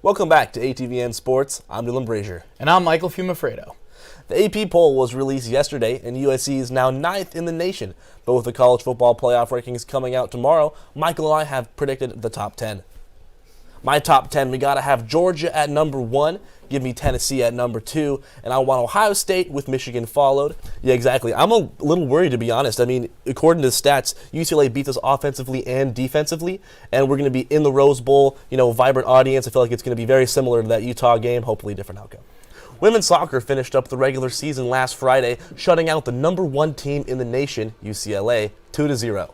Welcome back to ATVN Sports. I'm Dylan Brashier. And I'm Michael Fumafredo. The AP poll was released yesterday, and USC is now 9th in the nation. But with the college football playoff rankings coming out tomorrow, Michael and I have predicted the top 10. My top 10, we got to have Georgia at number 1, give me Tennessee at number 2, and I want Ohio State with Michigan followed. Yeah, exactly. I'm a little worried, to be honest. I mean, according to the stats, UCLA beat us offensively and defensively, and we're going to be in the Rose Bowl, vibrant audience. I feel like it's going to be very similar to that Utah game, hopefully a different outcome. Women's soccer finished up the regular season last Friday, shutting out the number 1 team in the nation, UCLA, 2-0.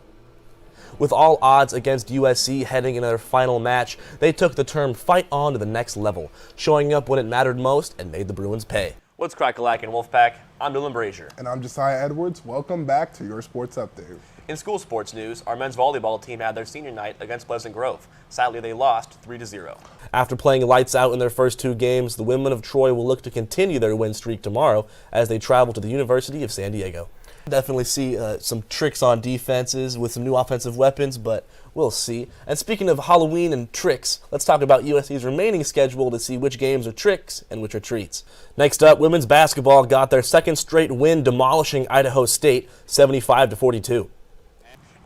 With all odds against USC heading into their final match, they took the term fight on to the next level, showing up when it mattered most and made the Bruins pay. What's crack-a-lackin', Wolfpack? I'm Dylan Brashier. And I'm Josiah Edwards. Welcome back to your sports update. In school sports news, our men's volleyball team had their senior night against Pleasant Grove. Sadly, they lost 3-0. After playing lights out in their first 2 games, the women of Troy will look to continue their win streak tomorrow as they travel to the University of San Diego. Definitely see some tricks on defenses with some new offensive weapons, but we'll see. And speaking of Halloween and tricks, let's talk about USC's remaining schedule to see which games are tricks and which are treats. Next up, women's basketball got their second straight win, demolishing Idaho State 75-42.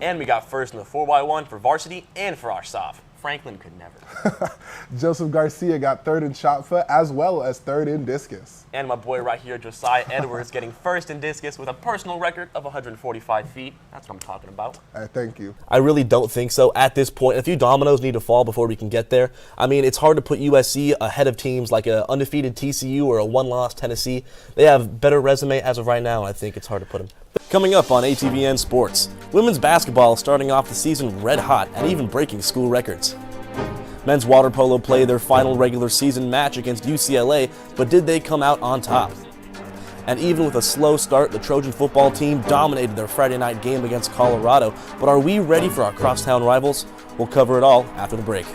And we got first in the 4x1 for varsity and for our soft. Franklin could never. Joseph Garcia got 3rd in shot put as well as 3rd in discus. And my boy right here, Josiah Edwards, getting 1st in discus with a personal record of 145 feet. That's what I'm talking about. Thank you. I really don't think so at this point. A few dominoes need to fall before we can get there. I mean, it's hard to put USC ahead of teams like an undefeated TCU or a one-loss Tennessee. They have better resume as of right now, and I think it's hard to put them. Coming up on ATVN Sports, women's basketball starting off the season red hot and even breaking school records. Men's water polo played their final regular season match against UCLA, but did they come out on top? And even with a slow start, the Trojan football team dominated their Friday night game against Colorado. But are we ready for our crosstown rivals? We'll cover it all after the break.